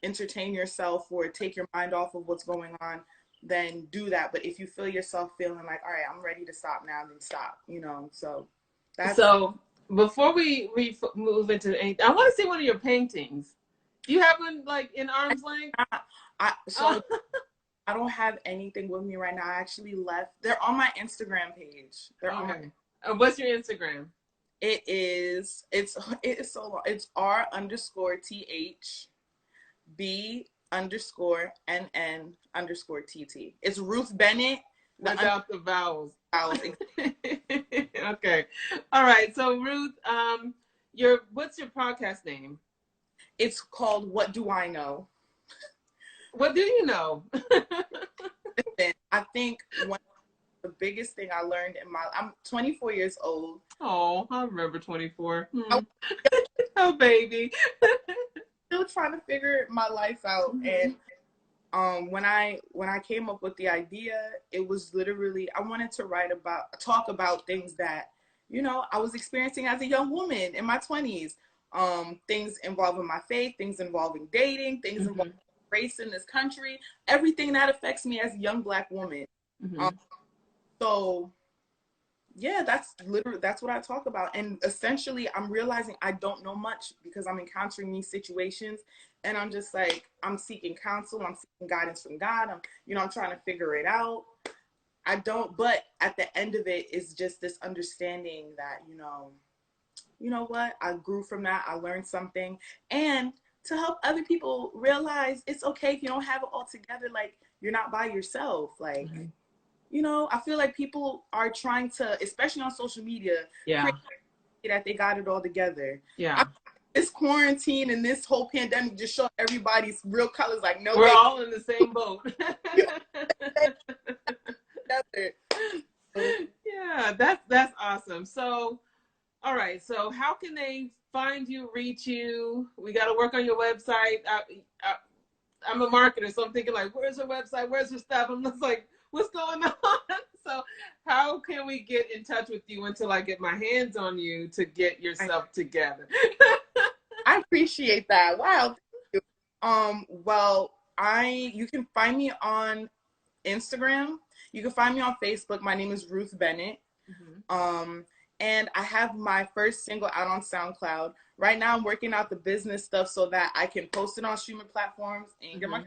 S4: entertain yourself or take your mind off of what's going on, then do that. But if you feel yourself feeling like, all right, I'm ready to stop now, then stop, so that's... So
S1: before we move into anything, I want to see one of your paintings. Do you have one like in arm's length?
S4: I don't have anything with me right now. I actually left. They're on my Instagram page.
S1: What's your Instagram?
S4: It's so long. It's R_THB_NN_TT. It's Ruth Bennett.
S1: Without the vowels. Okay. All right. So Ruth, what's your podcast name?
S4: It's called What Do I Know?
S1: What do you know?
S4: I think the biggest thing I learned I'm 24 years old.
S1: Oh, I remember 24. Oh, baby.
S4: Still trying to figure my life out. And when I when I came up with the idea, it was literally, I wanted to talk about things that, you know, I was experiencing as a young woman in my 20s. Things involving my faith, things involving dating, things involving race in this country, everything that affects me as a young Black woman. So yeah, that's what I talk about. And essentially I'm realizing I don't know much because I'm encountering these situations and I'm just like, I'm seeking counsel, I'm seeking guidance from God. I'm trying to figure it out. But at the end of it is just this understanding that, you know what, I grew from that. I learned something. And to help other people realize it's okay if you don't have it all together, like you're not by yourself. Like, you know, I feel like people are trying to, especially on social media, that they got it all together. This quarantine and this whole pandemic just showed everybody's real colors. Like, no,
S1: we're all in the same boat. Yeah, that's awesome. So, all right. So, how can they find you, reach you? We got to work on your website. I'm a marketer, so I'm thinking like, where's her website? Where's her stuff? I'm just like, what's going on? So how can we get in touch with you until I get my hands on you to get yourself together?
S4: I appreciate that. Wow. Well, you can find me on Instagram. You can find me on Facebook. My name is Ruth Bennett. And I have my first single out on SoundCloud. Right now I'm working out the business stuff so that I can post it on streaming platforms and get my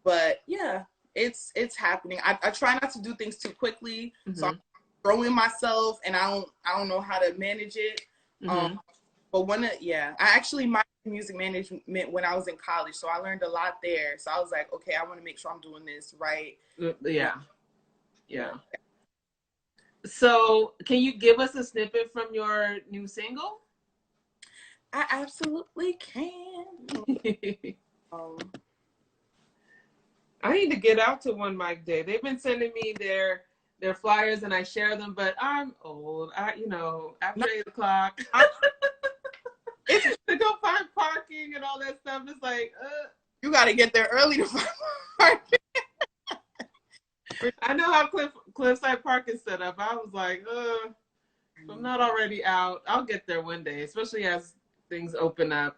S4: but yeah, it's happening. I try not to do things too quickly. So I'm throwing myself and I don't know how to manage it. But I actually my music management when I was in college, so I learned a lot there. So I was like, okay, I want to make sure I'm doing this right.
S1: Yeah. So can you give us a snippet from your new single?
S4: I absolutely can.
S1: I need to get out to one mic day. They've been sending me their flyers and I share them, but I'm old. After 8 o'clock to go find parking and all that stuff. It's like,
S4: you got to get there early to find parking.
S1: I know how Cliffside Park is set up. I was like, if I'm not already out, I'll get there one day, especially as things open up.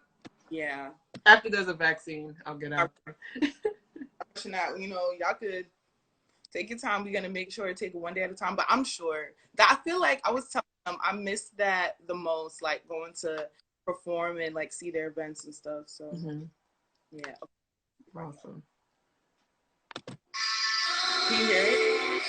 S4: Yeah.
S1: After there's a vaccine, I'll get out there.
S4: Y'all could take your time. We're going to make sure to take it one day at a time. But I'm sure that I feel like I was telling them I missed that the most, like going to perform and like see their events and stuff. So, yeah.
S1: Awesome.
S4: Can you hear it?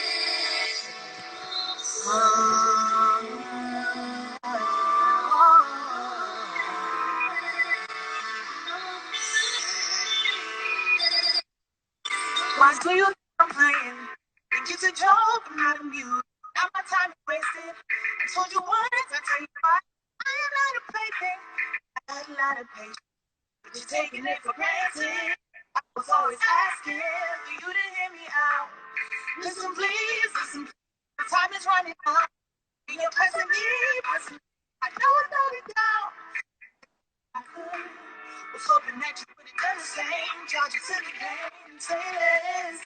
S5: Why do you think I'm playing? Think it's a joke, I'm not amused. Now my time is wasted. I told you once, I tell you why. I am not a plaything. I had a lot of patience. But you're taking it for granted. I was always asking for you to hear me out. Listen, please, listen, please. The time is running out. You're pressing me. I know it's not it down. I was hoping that you would have done the same. Charge it to the game. Say less.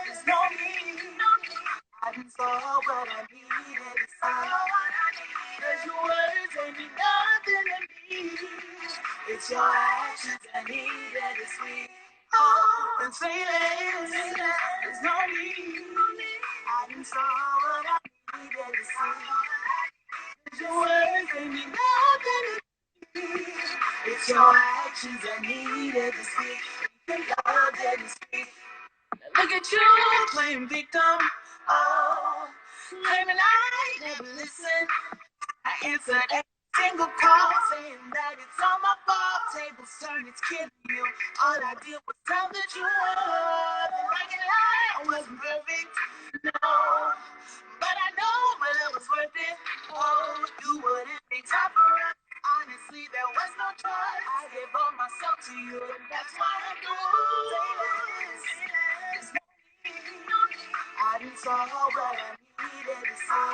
S5: There's no need. I didn't saw what I needed to say. Cause your words ain't mean nothing to me. It's your actions I needed to speak. Oh, and say less. There's no need. I didn't saw what I needed to say. Cause your words ain't mean nothing to me. It's your actions I needed to speak. Think I didn't speak. Look at you playing victim. Oh, claiming I never listened. I answered every single call saying that it's all my fault. Tables turn, it's killing you. All I did was tell the truth. And I can lie, I wasn't perfect. No, but I know it was worth it. Oh, you wouldn't be time for us. Honestly, there was no choice. I gave all myself to you, and that's why I do. I didn't saw what I needed to say.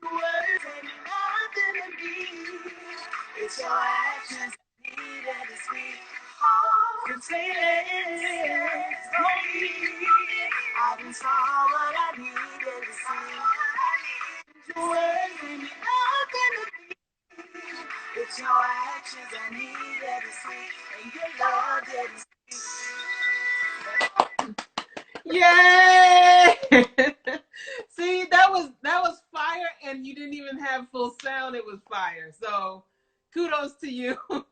S5: Words ain't nothing to me. It's your actions I needed to speak. Oh, and Say it, I done saw what I needed to see. The way you me nothing to be. It's your actions I needed to see, and your love didn't
S1: Yay! See, that was fire, and you didn't even have full sound. It was fire. So, kudos to you.
S4: Thank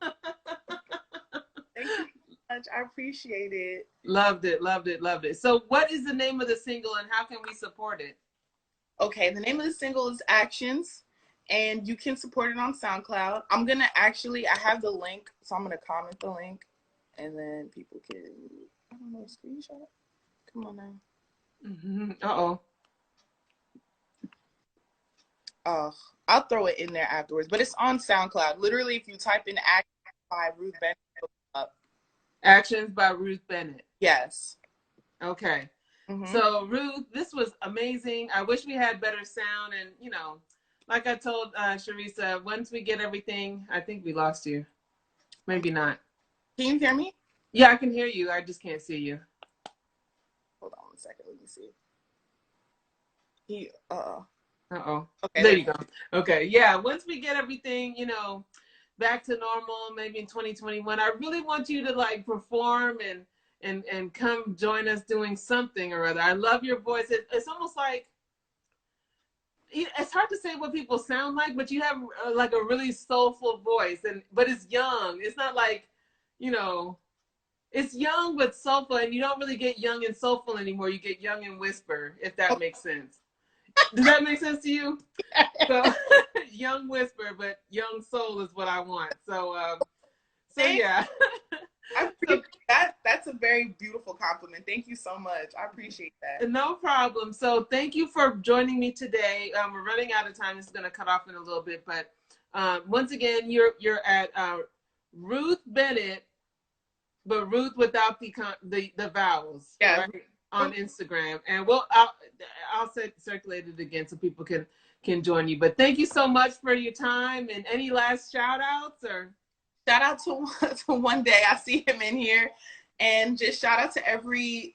S4: you so much. I appreciate it.
S1: Loved it, loved it, loved it. So, what is the name of the single, and how can we support it?
S4: Okay, the name of the single is Actions, and you can support it on SoundCloud. I'm gonna I have the link, so I'm gonna comment the link, and then people can, I don't know, screenshot it. Come on now.
S1: Mm-hmm. Uh-oh.
S4: I'll throw it in there afterwards, but it's on SoundCloud. Literally, if you type in Actions by Ruth Bennett, it'll come up.
S1: Actions by Ruth Bennett.
S4: Yes.
S1: Okay.
S4: Mm-hmm.
S1: So, Ruth, this was amazing. I wish we had better sound, and, you know, like I told Sharisa, once we get everything, I think we lost you. Maybe not.
S4: Can you hear me?
S1: Yeah, I can hear you. I just can't see you.
S4: Hold on one second. Let me see.
S1: Uh-oh.
S4: Okay.
S1: There you go. Okay. Yeah. Once we get everything, you know, back to normal, maybe in 2021, I really want you to like perform and come join us doing something or other. I love your voice. It's almost like, it's hard to say what people sound like, but you have like a really soulful voice, but it's young. It's not like, you know, it's young but soulful, and you don't really get young and soulful anymore. You get young and whisper, if that makes sense. Does that make sense to you? So young whisper, but young soul is what I want. So yeah.
S4: I appreciate that. That's a very beautiful compliment. Thank you so much. I appreciate that.
S1: No problem. So thank you for joining me today. We're running out of time. This is going to cut off in a little bit, but once again, you're at Ruth Bennett, but Ruth without the vowels.
S4: Yeah.
S1: Right? On Instagram, and I'll circulate it again so people can join you. But thank you so much for your time. And any last shout outs or?
S4: Shout out to One Day. I see him in here. And just shout out to every,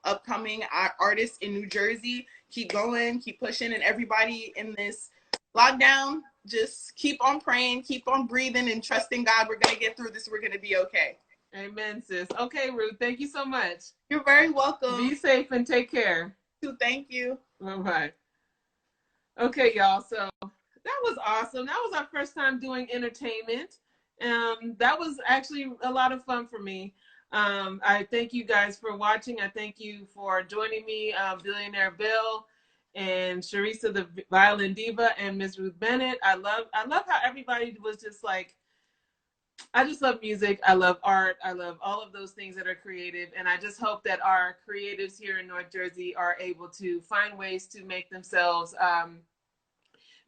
S4: upcoming artist in New Jersey. Keep going, keep pushing, and everybody in this lockdown, just keep on praying, keep on breathing, and trusting God. We're going to get through this. We're going to be okay.
S1: Amen, sis. Okay, Ruth, thank you so much.
S4: You're very welcome.
S1: Be safe and take care.
S4: Thank you.
S1: Bye-bye. Okay, y'all. So that was awesome. That was our first time doing entertainment. That was actually a lot of fun for me. I thank you guys for watching. I thank you for joining me, Billionaire Bill and Sharisa, the Violin Diva, and Ms. Ruth Bennett. I love how everybody was just like, I just love music. I love art. I love all of those things that are creative. And I just hope that our creatives here in North Jersey are able to find ways to make themselves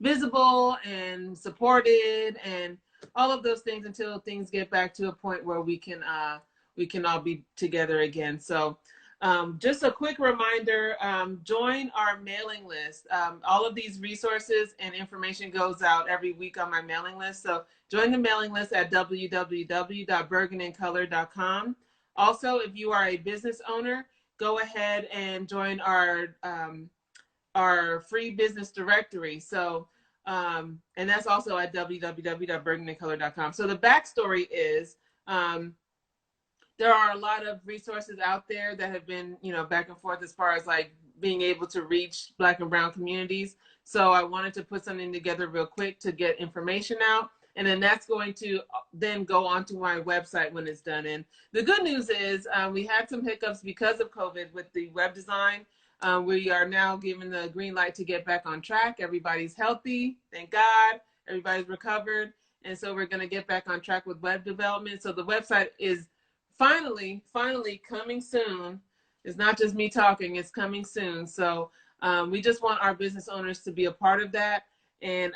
S1: visible and supported and all of those things until things get back to a point where we can all be together again. So just a quick reminder, join our mailing list. All of these resources and information goes out every week on my mailing list. So join the mailing list at www.bergenincolor.com. Also, if you are a business owner, go ahead and join our free business directory. So, and that's also at www.bergenincolor.com. So the backstory is, there are a lot of resources out there that have been, back and forth as far as like being able to reach Black and Brown communities. So I wanted to put something together real quick to get information out. And then that's going to then go onto my website when it's done. And the good news is we had some hiccups because of COVID with the web design. We are now given the green light to get back on track. Everybody's healthy, thank God. Everybody's recovered. And so we're going to get back on track with web development. So the website is finally coming soon. It's not just me talking, it's coming soon. So we just want our business owners to be a part of that and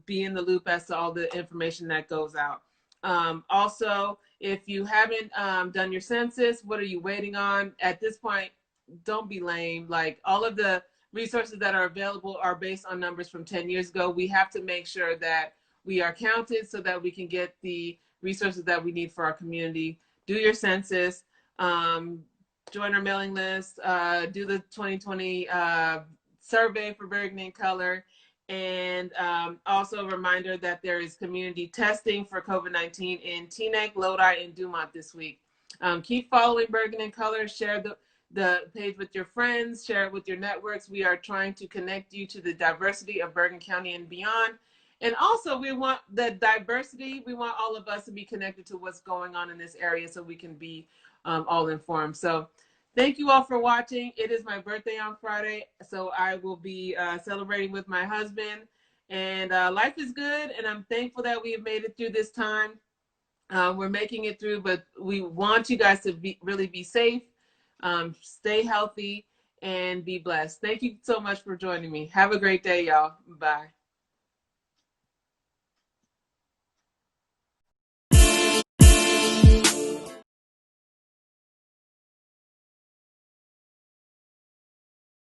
S1: be in the loop as to all the information that goes out. Also, if you haven't done your census, what are you waiting on? At this point, don't be lame. Like, all of the resources that are available are based on numbers from 10 years ago. We have to make sure that we are counted so that we can get the resources that we need for our community do your census, join our mailing list, do the 2020 survey for Bergen in Color. And also a reminder that there is community testing for COVID-19 in Teaneck, Lodi, and Dumont this week. Keep following Bergen in Color. Share the page with your friends. Share it with your networks. We are trying to connect you to the diversity of Bergen County and beyond. And also, we want the diversity. We want all of us to be connected to what's going on in this area so we can be all informed. So thank you all for watching. It is my birthday on Friday, so I will be celebrating with my husband. And life is good, and I'm thankful that we have made it through this time. We're making it through, but we want you guys to really be safe, stay healthy, and be blessed. Thank you so much for joining me. Have a great day, y'all. Bye.